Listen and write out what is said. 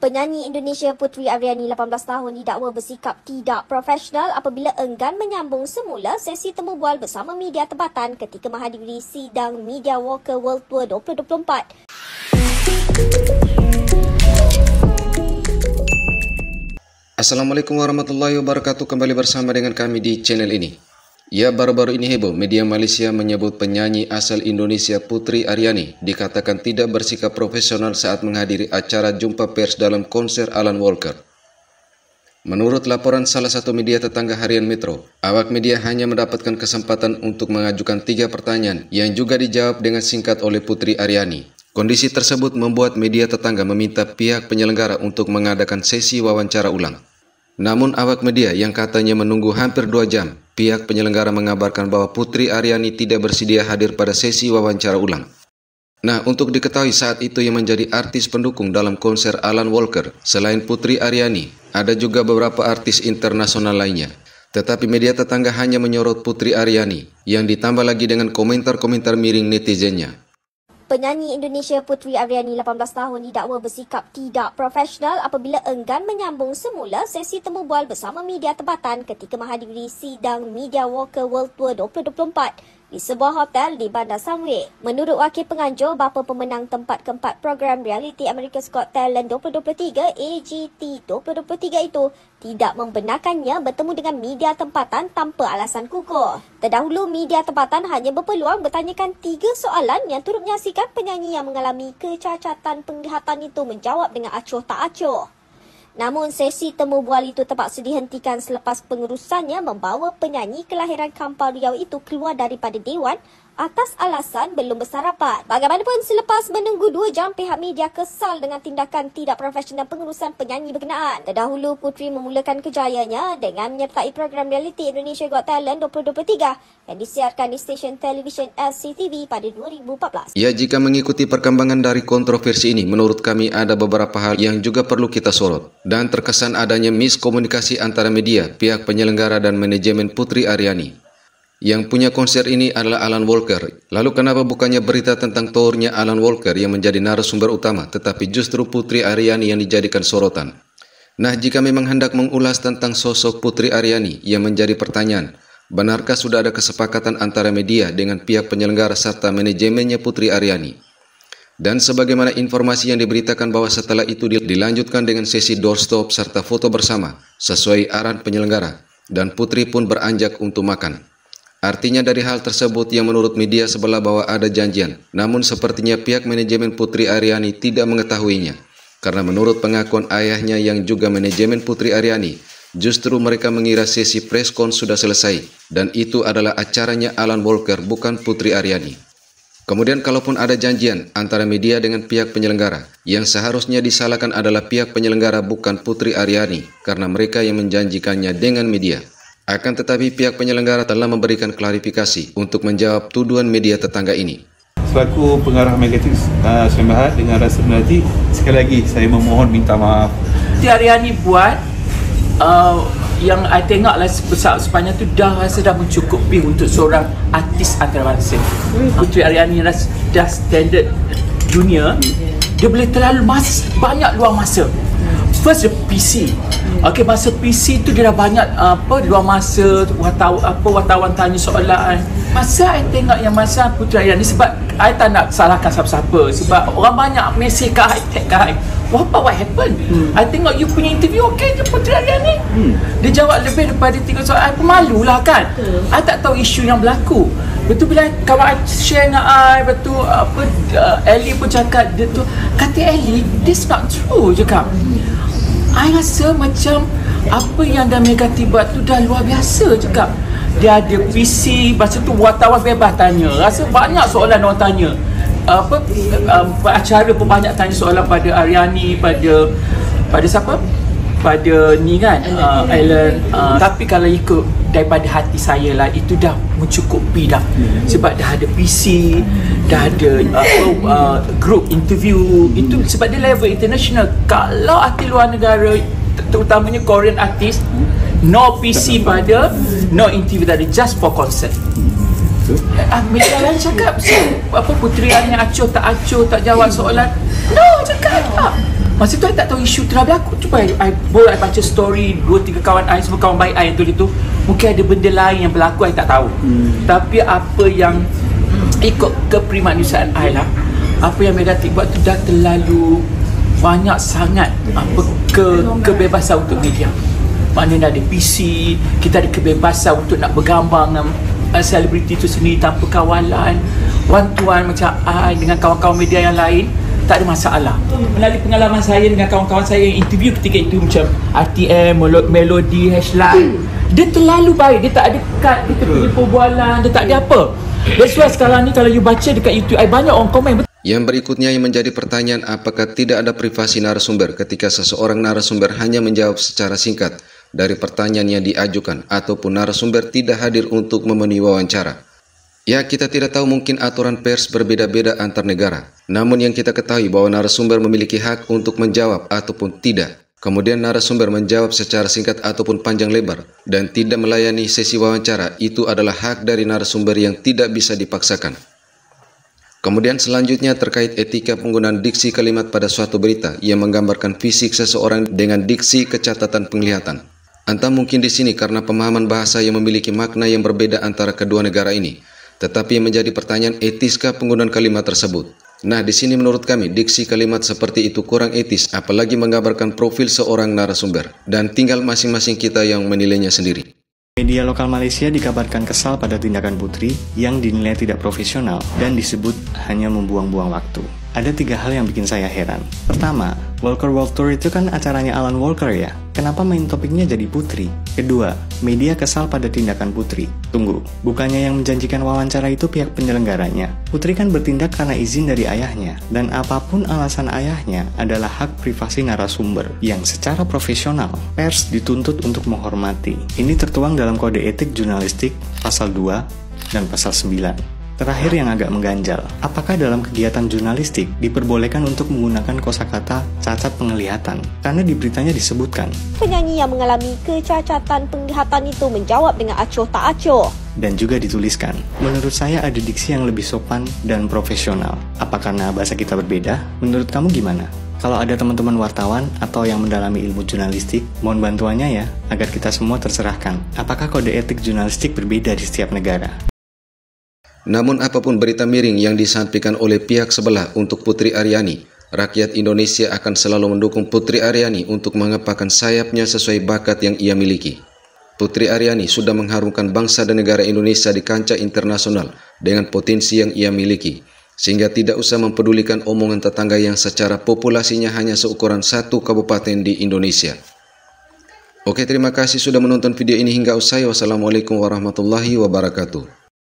Penyanyi Indonesia Puteri Aryani 18 tahun didakwa bersikap tidak profesional apabila enggan menyambung semula sesi temu bual bersama media tempatan ketika menghadiri sidang Media Walker World Tour 2024. Assalamualaikum warahmatullahi wabarakatuh. Kembali bersama dengan kami di channel ini. Ya, baru-baru ini heboh, media Malaysia menyebut penyanyi asal Indonesia Puteri Aryani dikatakan tidak bersikap profesional saat menghadiri acara jumpa pers dalam konser Alan Walker. Menurut laporan salah satu media tetangga harian Metro, awak media hanya mendapatkan kesempatan untuk mengajukan 3 pertanyaan yang juga dijawab dengan singkat oleh Puteri Aryani. Kondisi tersebut membuat media tetangga meminta pihak penyelenggara untuk mengadakan sesi wawancara ulang. Namun awak media yang katanya menunggu hampir 2 jam, pihak penyelenggara mengabarkan bahwa Puteri Aryani tidak bersedia hadir pada sesi wawancara ulang. Nah, untuk diketahui saat itu yang menjadi artis pendukung dalam konser Alan Walker, selain Puteri Aryani, ada juga beberapa artis internasional lainnya. Tetapi media tetangga hanya menyorot Puteri Aryani, yang ditambah lagi dengan komentar-komentar miring netizennya. Penyanyi Indonesia Puteri Aryani 18 tahun didakwa bersikap tidak profesional apabila enggan menyambung semula sesi temu bual bersama media tempatan ketika menghadiri sidang Media Walker World Tour 2024 di sebuah hotel di Bandar Sangway. Menurut wakil penganjur, bapa pemenang tempat keempat program reality America's Got Talent 2023 AGT 2023 itu tidak membenarkannya bertemu dengan media tempatan tanpa alasan kukuh. Terdahulu, media tempatan hanya berpeluang bertanyakan 3 soalan yang turut menyaksikan penyanyi yang mengalami kecacatan penglihatan itu menjawab dengan acuh tak acuh. Namun, sesi temu bual itu terpaksa dihentikan selepas pengurusannya membawa penyanyi kelahiran Kampar Riau itu keluar daripada Dewan atas alasan belum bersarapan. Bagaimanapun, selepas menunggu 2 jam, pihak media kesal dengan tindakan tidak profesional pengurusan penyanyi berkenaan. Terdahulu, Puteri memulakan kejayanya dengan menyertai program reality Indonesia Got Talent 2023 yang disiarkan di stesen televisyen SCTV pada 2014. Ya, jika mengikuti perkembangan dari kontroversi ini, menurut kami ada beberapa hal yang juga perlu kita sorot. Dan terkesan adanya miskomunikasi antara media, pihak penyelenggara dan manajemen Puteri Aryani. Yang punya konser ini adalah Alan Walker. Lalu kenapa bukannya berita tentang tournya Alan Walker yang menjadi narasumber utama, tetapi justru Puteri Aryani yang dijadikan sorotan? Nah, jika memang hendak mengulas tentang sosok Puteri Aryani yang menjadi pertanyaan, benarkah sudah ada kesepakatan antara media dengan pihak penyelenggara serta manajemennya Puteri Aryani? Dan sebagaimana informasi yang diberitakan bahwa setelah itu dilanjutkan dengan sesi doorstop serta foto bersama sesuai arahan penyelenggara, dan Puteri pun beranjak untuk makan. Artinya dari hal tersebut yang menurut media sebelah bahwa ada janjian, namun sepertinya pihak manajemen Puteri Aryani tidak mengetahuinya. Karena menurut pengakuan ayahnya yang juga manajemen Puteri Aryani, justru mereka mengira sesi preskon sudah selesai, dan itu adalah acaranya Alan Walker, bukan Puteri Aryani. Kemudian kalaupun ada janjian antara media dengan pihak penyelenggara, yang seharusnya disalahkan adalah pihak penyelenggara bukan Puteri Aryani, karena mereka yang menjanjikannya dengan media. Akan tetapi pihak penyelenggara telah memberikan klarifikasi untuk menjawab tuduhan media tetangga ini. Selaku pengarah Megatrix Sdn Bhd dengan rasa hati, sekali lagi saya memohon minta maaf. Puteri Aryani buat yang I tengoklah sepanjang tu dah rasa dah mencukupi untuk seorang artis antarabangsa. Puteri Aryani dah standard dunia. Dia boleh terlalu banyak luang masa. First, the PC. Okey, masa PC tu dia dah banyak luang masa, wartawan tanya soalan. Masa I tengok yang masa Puteri Aryani, sebab I tak nak salahkan siapa-siapa, sebab orang banyak mesej kat I, tag kat I. What happened? I tengok you punya interview okey je Puteri Aryani. Dia jawab lebih daripada 3 soalan. I pun malulah kan. I tak tahu isu yang berlaku. Betul bila kawan I share dengan I, betul Ellie pun cakap dia tu, kata Ellie, this not true cakap. I rasa macam apa yang dah Megati buat tu dah luar biasa cakap. Dia ada PC, masa tu wartawan bebas tanya. Rasa banyak soalan orang tanya. Acara pun banyak tanya soalan pada Aryani, pada siapa? Pada ni kan, Alan. Tapi kalau ikut daripada hati saya lah, itu dah mencukupi dah. Sebab dah ada PC, dah ada group interview. Itu sebab dia level international. Kalau artis luar negara, terutamanya Korean artis, no PC pada, no interview tadi, just for concert. Media lain cakap Puteri Aryani acuh tak jawab soalan. No, cakap tak. Masa tu I tak tahu isu tengah berlaku. Cuba I baca story 2-3 kawan I, semua kawan baik I yang tulis tu, mungkin ada benda lain yang berlaku I tak tahu. Tapi apa yang ikut keprimanusiaan I lah, apa yang Megatik buat tu dah terlalu banyak sangat kebebasan untuk media. Maknanya ada PC, kita ada kebebasan untuk nak bergambar dengan selebriti tu sendiri tanpa kawalan, one-to-one macam I dengan kawan-kawan media yang lain, tak ada masalah. Melalui pengalaman saya dengan kawan-kawan saya yang interview ketika itu, macam RTM, Melody, Hashline, dia terlalu baik, dia tak ada cut, dia tak ada perbualan, dia tak ada apa. That's why sekarang ni kalau you baca dekat YouTube, banyak orang komen. Yang berikutnya yang menjadi pertanyaan, apakah tidak ada privasi narasumber ketika seseorang narasumber hanya menjawab secara singkat dari pertanyaan yang diajukan ataupun narasumber tidak hadir untuk memenuhi wawancara? Ya, kita tidak tahu, mungkin aturan pers berbeda-beda antar negara. Namun yang kita ketahui bahwa narasumber memiliki hak untuk menjawab ataupun tidak. Kemudian narasumber menjawab secara singkat ataupun panjang lebar dan tidak melayani sesi wawancara, itu adalah hak dari narasumber yang tidak bisa dipaksakan. Kemudian selanjutnya terkait etika penggunaan diksi kalimat pada suatu berita yang menggambarkan fisik seseorang dengan diksi kecatatan penglihatan. Entah mungkin di sini karena pemahaman bahasa yang memiliki makna yang berbeda antara kedua negara ini. Tetapi yang menjadi pertanyaan, etiskah penggunaan kalimat tersebut? Nah, di sini menurut kami diksi kalimat seperti itu kurang etis, apalagi menggambarkan profil seorang narasumber, dan tinggal masing-masing kita yang menilainya sendiri. Media lokal Malaysia dikabarkan kesal pada tindakan Putri yang dinilai tidak profesional dan disebut hanya membuang-buang waktu. Ada 3 hal yang bikin saya heran. Pertama, Walker World Tour itu kan acaranya Alan Walker ya? Kenapa main topiknya jadi Putri? Kedua, media kesal pada tindakan Putri. Tunggu, bukannya yang menjanjikan wawancara itu pihak penyelenggaranya? Putri kan bertindak karena izin dari ayahnya, dan apapun alasan ayahnya adalah hak privasi narasumber yang secara profesional pers dituntut untuk menghormati. Ini tertuang dalam Kode Etik Jurnalistik Pasal 2 dan Pasal 9. Terakhir yang agak mengganjal, apakah dalam kegiatan jurnalistik diperbolehkan untuk menggunakan kosakata cacat penglihatan? Karena di beritanya disebutkan penyanyi yang mengalami kecacatan penglihatan itu menjawab dengan acuh tak acuh. Dan juga dituliskan, menurut saya ada diksi yang lebih sopan dan profesional. Apa karena bahasa kita berbeda? Menurut kamu gimana? Kalau ada teman-teman wartawan atau yang mendalami ilmu jurnalistik, mohon bantuannya ya, agar kita semua tercerahkan. Apakah kode etik jurnalistik berbeda di setiap negara? Namun apapun berita miring yang disampaikan oleh pihak sebelah untuk Putri Aryani, rakyat Indonesia akan selalu mendukung Putri Aryani untuk mengepakkan sayapnya sesuai bakat yang ia miliki. Putri Aryani sudah mengharumkan bangsa dan negara Indonesia di kancah internasional dengan potensi yang ia miliki, sehingga tidak usah mempedulikan omongan tetangga yang secara populasinya hanya seukuran 1 kabupaten di Indonesia. Oke, terima kasih sudah menonton video ini hingga usai. Wassalamualaikum warahmatullahi wabarakatuh.